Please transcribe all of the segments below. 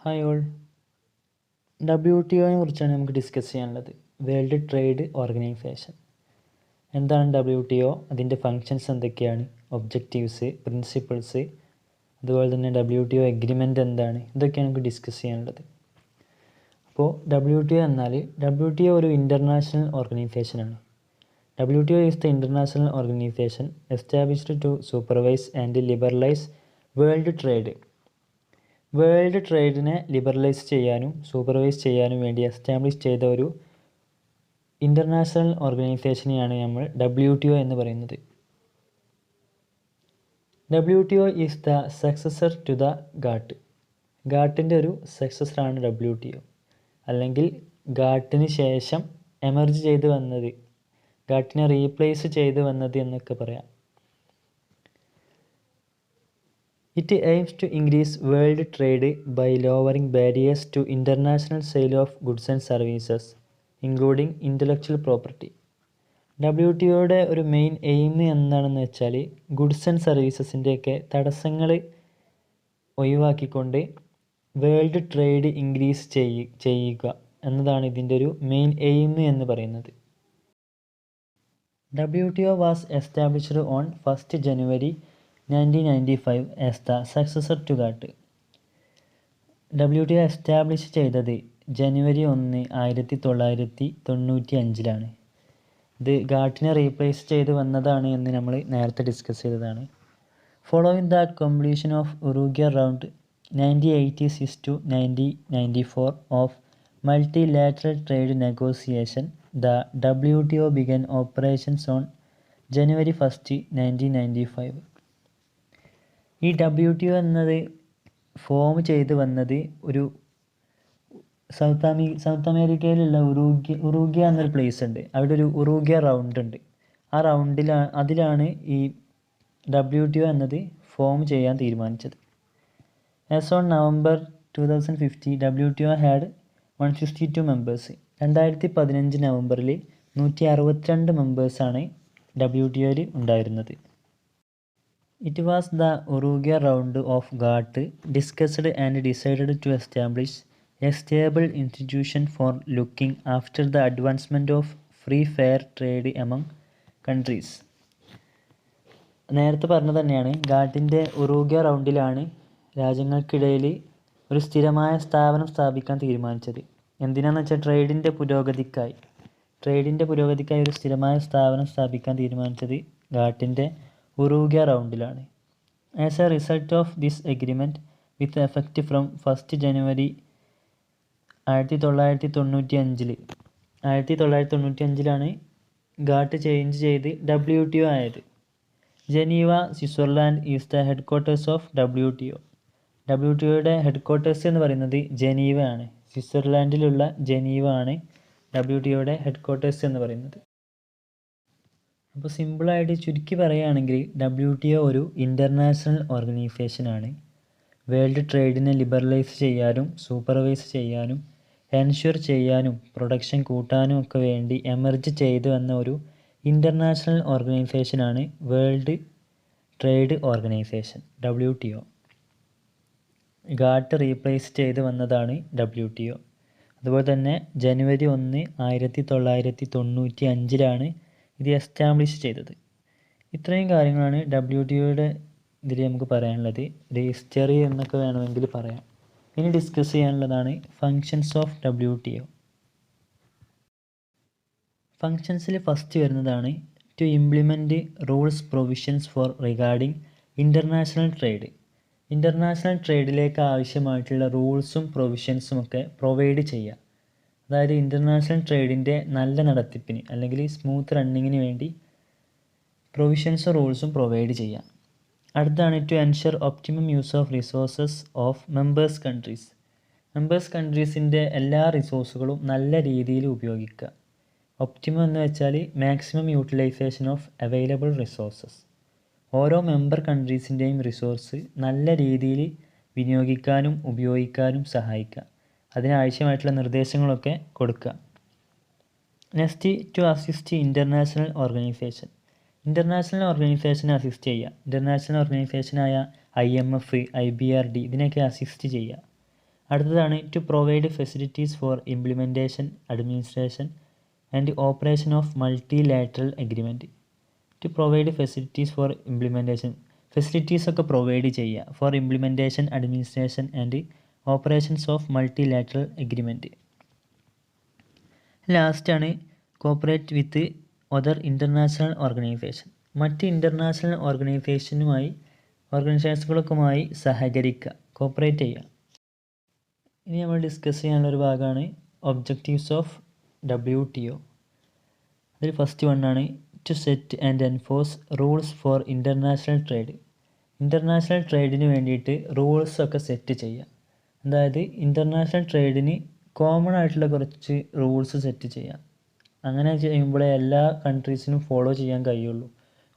Hi all. WTOയെ കുറിച്ചാണ് നമുക്ക് discuss ചെയ്യാനുള്ളത്. World trade organisation. എന്താണ് WTO, അതിൻ്റെ ഫങ്ഷൻസ് എന്തൊക്കെയാണ്, ഒബ്ജക്റ്റീവ്സ്, പ്രിൻസിപ്പിൾസ്, അതുപോലെ തന്നെ WTO എഗ്രിമെൻ്റ് എന്താണ്, ഇതൊക്കെയാണ് നമുക്ക് ഡിസ്കസ് ചെയ്യാനുള്ളത്. അപ്പോൾ WTO എന്നാൽ WTO ഒരു ഇൻ്റർനാഷണൽ ഓർഗനൈസേഷനാണ്. WTO is the international organisation established to supervise and liberalise world trade. World ട്രേഡിനെ ലിബറലൈസ് ചെയ്യാനും സൂപ്പർവൈസ് ചെയ്യാനും വേണ്ടി എസ്റ്റാബ്ലിഷ് ചെയ്ത ഒരു ഇൻ്റർനാഷണൽ ഓർഗനൈസേഷനെയാണ് നമ്മൾ WTO എന്ന് പറയുന്നത്. WTO is the successor to the GATT. ഗാട്ടിൻ്റെ ഒരു സക്സസറാണ് WTO, അല്ലെങ്കിൽ ഗാട്ടിന് ശേഷം എമർജ് ചെയ്ത് വന്നത്, ഗാട്ടിനെ റീപ്ലേസ് ചെയ്ത് വന്നത് എന്നൊക്കെ പറയാം. It aims to increase world trade by lowering barriers to international sale of goods and services, including intellectual property. WTOയുടെ ഒരു മെയിൻ എയിം എന്താണെന്ന് വെച്ചാൽ ഗുഡ്സ് ആൻഡ് സർവീസസിൻ്റെയൊക്കെ തടസ്സങ്ങൾ ഒഴിവാക്കിക്കൊണ്ട് വേൾഡ് ട്രേഡ് ഇൻക്രീസ് ചെയ്യുക എന്നതാണ് ഇതിൻ്റെ ഒരു മെയിൻ എയിം എന്ന് പറയുന്നത്. WTO was established on 1st January 1995 as the successor to GATT. WTO establish ചെയ്തത് ജനുവരി 1, 1995 ഇത് ഗാട്ടിനെ റീപ്ലേസ് ചെയ്ത് വന്നതാണ് എന്ന് നമ്മൾ നേരത്തെ ഡിസ്കസ് ചെയ്തതാണ്. Following the completion of Uruguay round 1986 to 1994 of multilateral trade negotiation, the WTO began operations on January 1, 1995. ഈ WTO എന്നത് ഫോം ചെയ്ത് വന്നത് ഒരു സൗത്ത് അമേരിക്കയിലുള്ള ഉറുഗ്വ എന്നൊരു പ്ലേസ് ഉണ്ട്. അവിടെ ഒരു ഉറുഗ്വ റൗണ്ട് ഉണ്ട്. ആ അതിലാണ് ഈ WTO എന്നത് ഫോം ചെയ്യാൻ തീരുമാനിച്ചത്. As on November 2050 WTO had 162 members. 2015 നവംബറിൽ 162 മെമ്പേഴ്സാണ് WTOയിൽ ഉണ്ടായിരുന്നത്. It was the Uruguay round of GATT discussed and decided to establish a stable institution for looking after the advancement of free fair trade among countries. നേരത്തെ പറഞ്ഞത് തന്നെയാണ്, ഗാട്ടിൻ്റെ Uruguay റൗണ്ടിലാണ് രാജ്യങ്ങൾക്കിടയിൽ ഒരു സ്ഥിരമായ സ്ഥാപനം സ്ഥാപിക്കാൻ തീരുമാനിച്ചത്. എന്തിനാണെന്ന് വെച്ചാൽ ട്രേഡിൻ്റെ പുരോഗതിക്കായി ഒരു സ്ഥിരമായ സ്ഥാപനം സ്ഥാപിക്കാൻ തീരുമാനിച്ചത് ഗാട്ടിൻ്റെ ഉറുഗ്വ റൗണ്ടിലാണ്. As a result of this agreement with effect from 1st January 1995 GATT change ചെയ്ത് WTO ആയത്. Geneva, Switzerland is the headquarters of WTO. WTOയുടെ ഹെഡ് ക്വാർട്ടേഴ്സ് എന്ന് പറയുന്നത് ജനീവ ആണ്. സ്വിറ്റ്സർലാൻഡിലുള്ള ജനീവ ആണ് WTOയുടെ ഹെഡ് ക്വാർട്ടേഴ്സ് എന്ന് പറയുന്നത്. അപ്പോൾ സിമ്പിളായിട്ട് ചുരുക്കി പറയുകയാണെങ്കിൽ WTO ഒരു ഇൻ്റർനാഷണൽ ഓർഗനൈസേഷനാണ്. വേൾഡ് ട്രേഡിനെ ലിബറലൈസ് ചെയ്യാനും സൂപ്പർവൈസ് ചെയ്യാനും എൻഷ്യൂർ ചെയ്യാനും പ്രൊഡക്ഷൻ കൂട്ടാനും ഒക്കെ വേണ്ടി എമർജ് ചെയ്ത് വന്ന ഒരു ഇൻ്റർനാഷണൽ ഓർഗനൈസേഷനാണ് world trade organisation WTO. GATT replace ചെയ്ത് വന്നതാണ് WTO. അതുപോലെ തന്നെ ജനുവരി 1, 1995 ഇത് എസ്റ്റാബ്ലിഷ് ചെയ്തത്. ഇത്രയും കാര്യങ്ങളാണ് WTOയുടെ ഇതിൽ നമുക്ക് പറയാനുള്ളത്. ഒരു ഹിസ്റ്ററി എന്നൊക്കെ വേണമെങ്കിൽ പറയാം. ഇനി ഡിസ്കസ് ചെയ്യാനുള്ളതാണ് ഫങ്ഷൻസ് ഓഫ് WTO. ഫങ്ഷൻസിൽ ഫസ്റ്റ് വരുന്നതാണ് to implement rules provisions for regarding international trade. International ട്രേഡിലേക്ക് ആവശ്യമായിട്ടുള്ള റൂൾസും പ്രൊവിഷൻസും ഒക്കെ പ്രൊവൈഡ് ചെയ്യുക. അതായത് ഇൻ്റർനാഷണൽ ട്രേഡിൻ്റെ നല്ല നടത്തിപ്പിന് അല്ലെങ്കിൽ സ്മൂത്ത് റണ്ണിങ്ങിന് വേണ്ടി പ്രൊവിഷൻസും റൂൾസും പ്രൊവൈഡ് ചെയ്യാം. അടുത്താണ് to ensure optimum use of resources of members countries. Members കൺട്രീസിൻ്റെ എല്ലാ റിസോഴ്സുകളും നല്ല രീതിയിൽ ഉപയോഗിക്കുക. ഒപ്റ്റിമം എന്ന് വെച്ചാൽ maximum utilisation of available resources. ഓരോ മെമ്പർ കൺട്രീസിൻ്റെയും റിസോഴ്സ് നല്ല രീതിയിൽ വിനിയോഗിക്കാനും ഉപയോഗിക്കാനും സഹായിക്കുക. അതിനാവശ്യമായിട്ടുള്ള നിർദ്ദേശങ്ങളൊക്കെ കൊടുക്കുക. Next to assist international organisation. International ഓർഗനൈസേഷനെ അസിസ്റ്റ് ചെയ്യുക. ഇൻ്റർനാഷണൽ ഓർഗനൈസേഷനായ IMF, IBRD ഇതിനെയൊക്കെ അസിസ്റ്റ് ചെയ്യുക. അടുത്തതാണ് to provide facilities for implementation, administration and operation of multilateral agreement. To provide facilities for implementation, ഫെസിലിറ്റീസൊക്കെ പ്രൊവൈഡ് ചെയ്യുക. For implementation, administration and operations of multilateral agreement. ലാസ്റ്റാണ് cooperate with other international organisation. മറ്റ് international ഓർഗനൈസേഷനുകളുമായി സഹകരിക്കുക, cooperate ചെയ്യുക. ഇനി നമ്മൾ discuss ചെയ്യാനുള്ളൊരു ഭാഗമാണ് ഒബ്ജക്റ്റീവ്സ് ഓഫ് WTO. അതിൽ ഫസ്റ്റ് വണ്ണാണ് to set and enforce rules for international trade. International ട്രേഡിന് വേണ്ടിയിട്ട് റൂൾസൊക്കെ സെറ്റ് ചെയ്യുക. അതായത് ഇൻ്റർനാഷണൽ ട്രേഡിന് കോമൺ ആയിട്ടുള്ള കുറച്ച് റൂൾസ് സെറ്റ് ചെയ്യുക. അങ്ങനെ ചെയ്യുമ്പോഴേ എല്ലാ കൺട്രീസിനും ഫോളോ ചെയ്യാൻ കഴിയുള്ളൂ.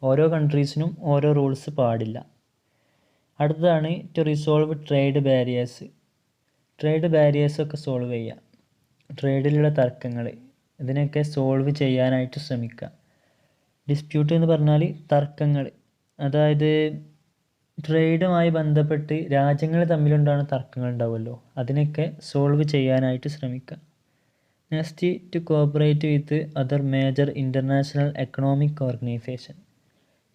ഓരോ കൺട്രീസിനും ഓരോ റൂൾസ് പാടില്ല. അടുത്തതാണ് to resolve trade barriers. Trade ബാരിയേഴ്സൊക്കെ സോൾവ് ചെയ്യുക. ട്രേഡിലുള്ള തർക്കങ്ങൾ, ഇതിനൊക്കെ സോൾവ് ചെയ്യാനായിട്ട് ശ്രമിക്കുക. ഡിസ്പ്യൂട്ട് എന്ന് പറഞ്ഞാൽ തർക്കങ്ങൾ, അതായത് ട്രേഡുമായി ബന്ധപ്പെട്ട് രാജ്യങ്ങൾ തമ്മിലുണ്ടാകുന്ന തർക്കങ്ങൾ ഉണ്ടാവുമല്ലോ, അതിനൊക്കെ സോൾവ് ചെയ്യാനായിട്ട് ശ്രമിക്കുക. Next to cooperate with other major international economic organisation.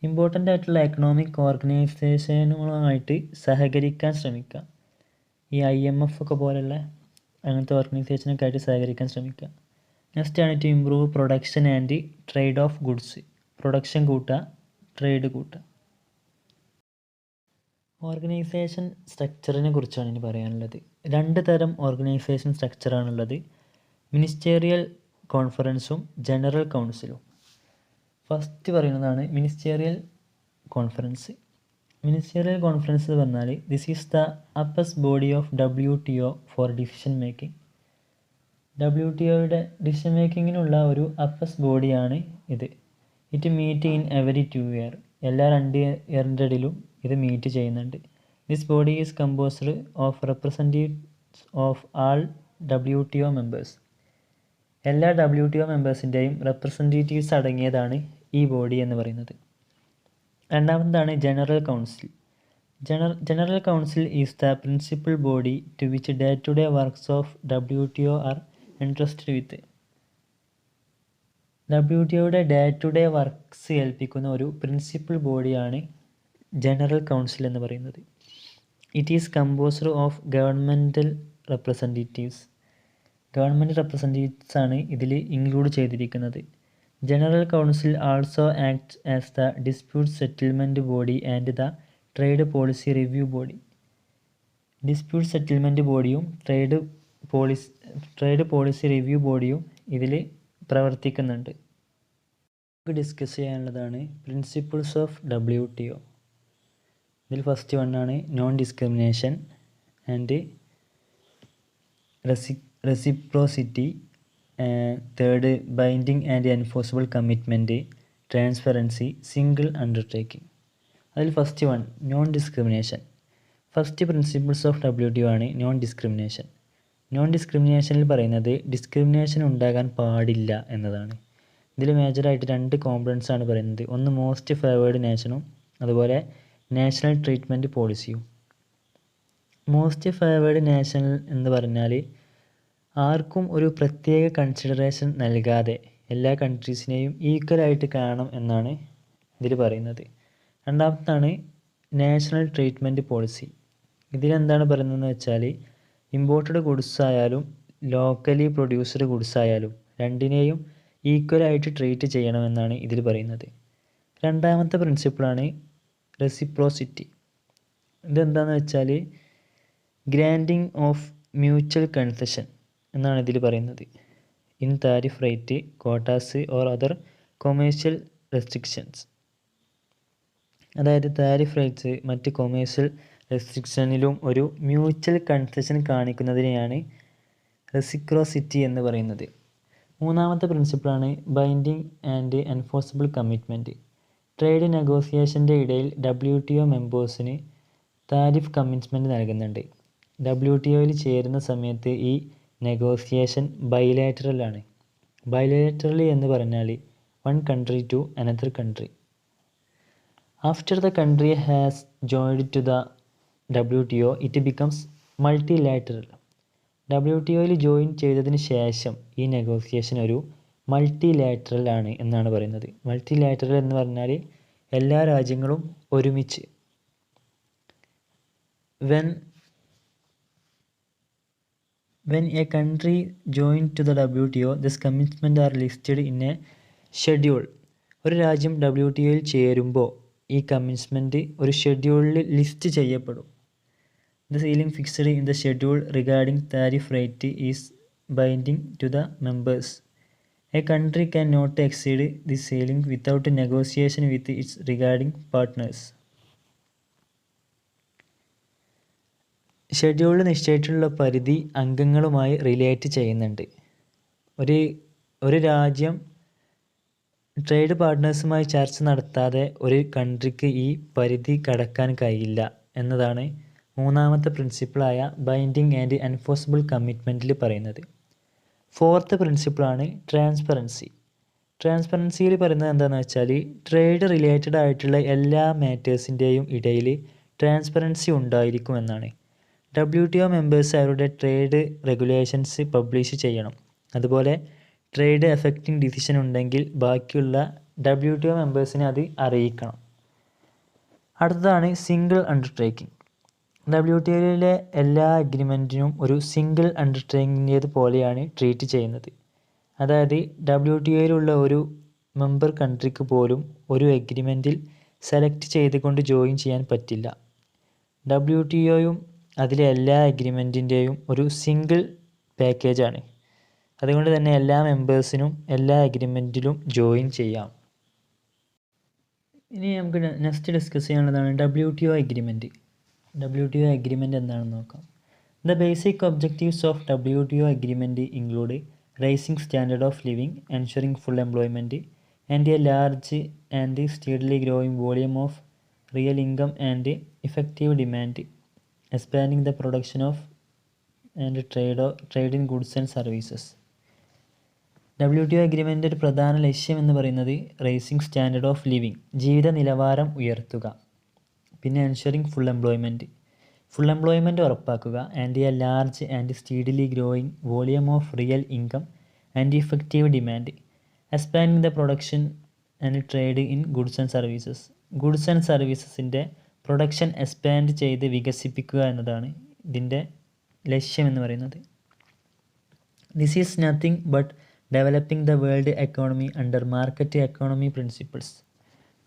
Important ആയിട്ടുള്ള എക്കണോമിക് ഓർഗനൈസേഷനുകളുമായിട്ട് സഹകരിക്കാൻ ശ്രമിക്കുക. ഈ IMF ഒക്കെ പോലുള്ള അങ്ങനത്തെ ഓർഗനൈസേഷനൊക്കെ ആയിട്ട് സഹകരിക്കാൻ ശ്രമിക്കുക. നെക്സ്റ്റ് ആണ് to improve production and trade of goods. Production കൂട്ടുക, ട്രേഡ് കൂട്ടുക. ഓർഗനൈസേഷൻ സ്ട്രക്ചറിനെ കുറിച്ചാണ് ഇനി പറയാനുള്ളത്. 2 തരം ഓർഗനൈസേഷൻ സ്ട്രക്ചറാണുള്ളത്: മിനിസ്റ്റേറിയൽ കോൺഫറൻസും ജനറൽ കൗൺസിലും. ഫസ്റ്റ് പറയുന്നതാണ് മിനിസ്റ്റേറിയൽ കോൺഫറൻസ്. മിനിസ്റ്റേറിയൽ കോൺഫറൻസ് എന്ന് പറഞ്ഞാൽ this is the upmost body of WTO for decision making. WTOയുടെ ഡിസിഷൻ മേക്കിങ്ങിനുള്ള ഒരു അപ്പസ്റ്റ് ബോഡിയാണ് ഇത്. It meet in every 2 year. എല്ലാ 2 ഇയറിൻ്റെ ഇടയിലും ഇത് മീറ്റ് ചെയ്യുന്നുണ്ട്. This body is composed of representatives of all WTO members. എല്ലാ WTO മെമ്പേഴ്സിൻ്റെയും റെപ്രസെൻറ്റേറ്റീവ്സ് അടങ്ങിയതാണ് ഈ ബോഡി എന്ന് പറയുന്നത്. രണ്ടാമതാണ് general council. General council is the principal body to which day to day works of WTO are interested with. WTOയുടെ day to day works ഏൽപ്പിക്കുന്ന ഒരു പ്രിൻസിപ്പൽ ബോഡിയാണ് ജനറൽ കൗൺസിൽ എന്ന് പറയുന്നത്. It is composed of governmental representatives. Government representatives ആണ് ഇതിൽ include ചെയ്തിരിക്കുന്നത്. General council also acts as the dispute settlement body and the trade policy review body. Dispute settlement ബോഡിയും trade policy review ബോഡിയും ഇതിൽ പ്രവർത്തിക്കുന്നുണ്ട്. നമുക്ക് ഡിസ്കസ് ചെയ്യാനുള്ളതാണ് പ്രിൻസിപ്പിൾസ് ഓഫ് WTO. ഇതിൽ ഫസ്റ്റ് വണ്ണാണ് non discrimination and reciprocity. Third binding and enforceable commitment, transparency, single undertaking. അതിൽ first one non discrimination. First principles of WTO ആണ് നോൺ ഡിസ്ക്രിമിനേഷൻ. നോൺ ഡിസ്ക്രിമിനേഷനിൽ പറയുന്നത് ഡിസ്ക്രിമിനേഷൻ ഉണ്ടാകാൻ പാടില്ല എന്നതാണ്. ഇതിൽ മേജറായിട്ട് 2 കോമ്പണൻസ് ആണ് പറയുന്നത്. ഒന്ന് മോസ്റ്റ് ഫേവേർഡ് നേഷനും അതുപോലെ നാഷണൽ ട്രീറ്റ്മെൻറ്റ് പോളിസിയും. മോസ്റ്റ് ഫേവേർഡ് നേഷൻ എന്ന് പറഞ്ഞാൽ ആർക്കും ഒരു പ്രത്യേക കൺസിഡറേഷൻ നൽകാതെ എല്ലാ കൺട്രീസിനെയും ഈക്വലായിട്ട് കാണണം എന്നാണ് ഇതിൽ പറയുന്നത്. രണ്ടാമത്താണ് നാഷണൽ ട്രീറ്റ്മെൻറ്റ് പോളിസി. ഇതിലെന്താണ് പറയുന്നതെന്ന് വെച്ചാൽ ഇമ്പോർട്ടഡ് ഗുഡ്സ് ആയാലും ലോക്കലി പ്രൊഡ്യൂസ്ഡ് ഗുഡ്സ് ആയാലും രണ്ടിനെയും ഈക്വലായിട്ട് ട്രീറ്റ് ചെയ്യണമെന്നാണ് ഇതിൽ പറയുന്നത്. രണ്ടാമത്തെ പ്രിൻസിപ്പിളാണ് റെസിപ്രോസിറ്റി. ഇതെന്താണെന്ന് വെച്ചാൽ ഗ്രാൻഡിങ് ഓഫ് മ്യൂച്വൽ കൺസെഷൻ എന്നാണ് ഇതിൽ പറയുന്നത്. In tariff rate, quotas or other commercial restrictions. അതായത് താരിഫ് റേറ്റ്സ് മറ്റ് കൊമേഴ്ഷ്യൽ റെസ്ട്രിക്ഷനിലും ഒരു മ്യൂച്വൽ കൺസെഷൻ കാണിക്കുന്നതിനെയാണ് റെസിപ്രോസിറ്റി എന്ന് പറയുന്നത്. മൂന്നാമത്തെ പ്രിൻസിപ്പിളാണ് binding and enforceable commitment. Trade നെഗോസിയേഷൻ്റെ ഇടയിൽ WTO മെമ്പേഴ്സിന് താരിഫ് കമ്മിറ്റ്മെൻറ്റ് നൽകുന്നുണ്ട്. WTOയിൽ ചേരുന്ന സമയത്ത് ഈ നെഗോസിയേഷൻ ബൈലാറ്ററൽ ആണ്. ബൈലാറ്ററൽ എന്ന് പറഞ്ഞാൽ one country to another country. After the country has joined to the WTO it becomes multilateral. WTOയിൽ ജോയിൻ ചെയ്തതിന് ശേഷം ഈ നെഗോസിയേഷൻ ഒരു മൾട്ടിലാറ്ററൽ ആണ് എന്നാണ് പറയുന്നത്. മൾട്ടിലാറ്ററൽ എന്ന് പറഞ്ഞാൽ എല്ലാ രാജ്യങ്ങളും ഒരുമിച്ച്. When a country joined to the WTO, these commitments are listed in a schedule. ഒരു രാജ്യം WTOയിൽ ചേരുമ്പോൾ ഈ കമ്മിറ്റ്മെൻറ്റ് ഒരു ഷെഡ്യൂളിൽ ലിസ്റ്റ് ചെയ്യപ്പെടും. The ceiling fixed in the schedule regarding tariff rate is binding to the members. A country cannot exceed this ceiling without a negotiation with its regarding partners. ഷെഡ്യൂളിൽ നിശ്ചയിച്ചിട്ടുള്ള പരിധി അംഗങ്ങളുമായി റിലേറ്റ് ചെയ്യുന്നുണ്ട്. ഒരു രാജ്യം ട്രേഡ് പാർട്ട്നേഴ്സുമായി ചർച്ച നടത്താതെ ഒരു കൺട്രിക്ക് ഈ പരിധി കടക്കാൻ കഴിയില്ല എന്നതാണ് മൂന്നാമത്തെ പ്രിൻസിപ്പിളായ ബൈൻഡിങ് ആൻഡ് എൻഫോഴ്സിബിൾ കമ്മിറ്റ്മെൻറ്റിൽ പറയുന്നത്. Fourth പ്രിൻസിപ്പിളാണ് transparency. ട്രാൻസ്പെറൻസിയിൽ പറയുന്നത് എന്താണെന്ന് വെച്ചാൽ ട്രേഡ് റിലേറ്റഡ് ആയിട്ടുള്ള എല്ലാ മാറ്റേഴ്സിൻ്റെയും ഇടയിൽ ട്രാൻസ്പെറൻസി ഉണ്ടായിരിക്കും എന്നാണ്. WTO മെമ്പേഴ്സ് അവരുടെ ട്രേഡ് റെഗുലേഷൻസ് പബ്ലിഷ് ചെയ്യണം. അതുപോലെ ട്രേഡ് എഫക്റ്റിംഗ് ഡിസിഷൻ ഉണ്ടെങ്കിൽ ബാക്കിയുള്ള WTO മെമ്പേഴ്സിനെ അത് അറിയിക്കണം. അടുത്തതാണ് സിംഗിൾ അണ്ടർടേക്കിംഗ്. WTOയിലെ എല്ലാ അഗ്രിമെൻറ്റിനും ഒരു സിംഗിൾ അണ്ടർടേക്കിങ്ങിൻ്റേത് പോലെയാണ് ട്രീറ്റ് ചെയ്യുന്നത്. അതായത് WTOയിലുള്ള ഒരു മെമ്പർ കൺട്രിക്ക് പോലും ഒരു എഗ്രിമെൻറ്റിൽ സെലക്ട് ചെയ്തുകൊണ്ട് ജോയിൻ ചെയ്യാൻ പറ്റില്ല. WTOയും അതിലെ എല്ലാ അഗ്രിമെൻറ്റിൻ്റെയും ഒരു സിംഗിൾ പാക്കേജാണ്. അതുകൊണ്ട് തന്നെ എല്ലാ മെമ്പേഴ്സിനും എല്ലാ അഗ്രിമെൻറ്റിലും ജോയിൻ ചെയ്യാം. ഇനി നമുക്ക് നെക്സ്റ്റ് ഡിസ്കസ് ചെയ്യാനുള്ളതാണ് WTO അഗ്രിമെൻറ്റ്. WTO അഗ്രിമെൻറ്റ് എന്താണെന്ന് നോക്കാം. The basic objectives of WTO agreement include raising standard of living, ensuring full employment, and a large and steadily growing volume of real income and effective demand, expanding the production of and trade in goods and services. WTO agreement ഒരു പ്രധാന ലക്ഷ്യം എന്ന് പറയുന്നത് racing standard of living, ജീവിത നിലവാരം ഉയർത്തുക. പിന്നെ ensuring full employment ഉറപ്പാക്കുക. And a large and steadily growing volume of real income and effective demand, expanding the production and trade in goods and services. Goods and സർവീസസിൻ്റെ production expand ചെയ്ത് വികസിപ്പിക്കുക എന്നതാണ് ഇതിൻ്റെ ലക്ഷ്യം എന്ന് പറയുന്നത്. This is nothing but developing the world economy under market economy principles.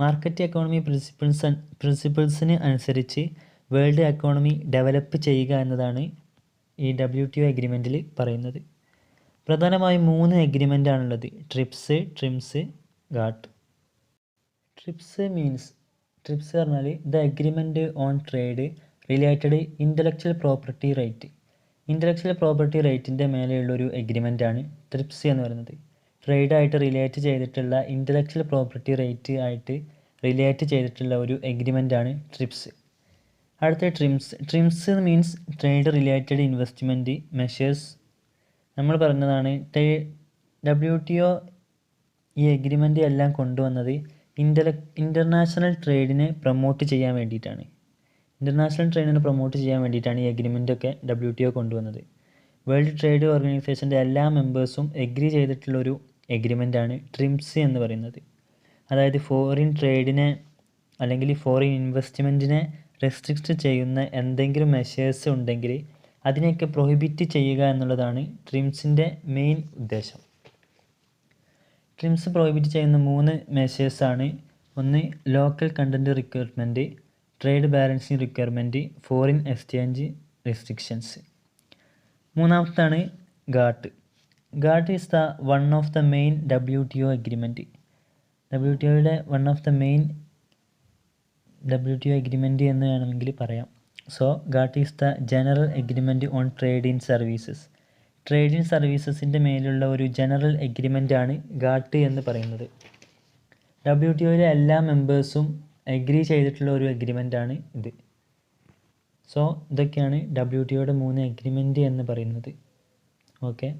Market economy പ്രിൻസിപ്പിൾസിന് അനുസരിച്ച് വേൾഡ് എക്കോണമി ഡെവലപ്പ് ചെയ്യുക എന്നതാണ് ഈ WTO അഗ്രിമെൻറ്റിൽ പറയുന്നത്. പ്രധാനമായും 3 അഗ്രിമെൻ്റാണുള്ളത്: ട്രിപ്സ്, ഗാട്ട്. ട്രിപ്സ് പറഞ്ഞാൽ the agreement on trade related intellectual property right. Intellectual property റൈറ്റിൻ്റെ മേലെയുള്ളൊരു അഗ്രിമെൻ്റാണ് ട്രിപ്സ് എന്ന് പറയുന്നത്. ട്രേഡായിട്ട് റിലേറ്റ് ചെയ്തിട്ടുള്ള ഇൻ്റലക്ച്വൽ പ്രോപ്പർട്ടി റൈറ്റ് ആയിട്ട് റിലേറ്റ് ചെയ്തിട്ടുള്ള ഒരു അഗ്രിമെൻ്റാണ് ട്രിപ്സ്. അടുത്ത TRIMS means trade related investment measures. നമ്മൾ പറഞ്ഞതാണ് WTO ഈ അഗ്രിമെൻ്റ് എല്ലാം കൊണ്ടുവന്നത് ഇൻ്റർനാഷണൽ ട്രേഡിനെ പ്രൊമോട്ട് ചെയ്യാൻ വേണ്ടിയിട്ടാണ്. ഈ അഗ്രിമെൻ്റൊക്കെ WTO കൊണ്ടുവന്നത്. വേൾഡ് ട്രേഡ് ഓർഗനൈസേഷൻ്റെ എല്ലാ മെമ്പേഴ്സും എഗ്രി ചെയ്തിട്ടുള്ളൊരു അഗ്രിമെൻ്റാണ് ട്രിംസ് എന്ന് പറയുന്നത്. അതായത് ഫോറിൻ ട്രേഡിനെ അല്ലെങ്കിൽ ഫോറിൻ ഇൻവെസ്റ്റ്മെൻറ്റിനെ റെസ്ട്രിക്റ്റ് ചെയ്യുന്ന എന്തെങ്കിലും മെഷേഴ്സ് ഉണ്ടെങ്കിൽ അതിനെയൊക്കെ പ്രൊഹിബിറ്റ് ചെയ്യുക എന്നുള്ളതാണ് ട്രിംസിൻ്റെ മെയിൻ ഉദ്ദേശം. ട്രിംസ് പ്രൊഹിബിറ്റ് ചെയ്യുന്ന 3 മെഷേഴ്സാണ്. ഒന്ന് local content requirement, trade balancing requirement, foreign exchange restrictions. മൂന്നാമത്താണ് GATT. GATT is the one of the main WTO agreement. WTOയുടെ one of the main WTO agreement എന്ന് വേണമെങ്കിൽ പറയാം. So GATT is the general agreement on trade in services. Trade in സർവീസസിൻ്റെ മേലുള്ള ഒരു general അഗ്രിമെൻ്റാണ് Ghat എന്ന് പറയുന്നത്. WTOയിലെ എല്ലാ മെമ്പേഴ്സും അഗ്രി ചെയ്തിട്ടുള്ള ഒരു അഗ്രിമെൻ്റാണ് ഇത്. സോ ഇതൊക്കെയാണ് WTOയുടെ 3 അഗ്രിമെൻറ്റ് എന്ന് പറയുന്നത്. ഓക്കെ.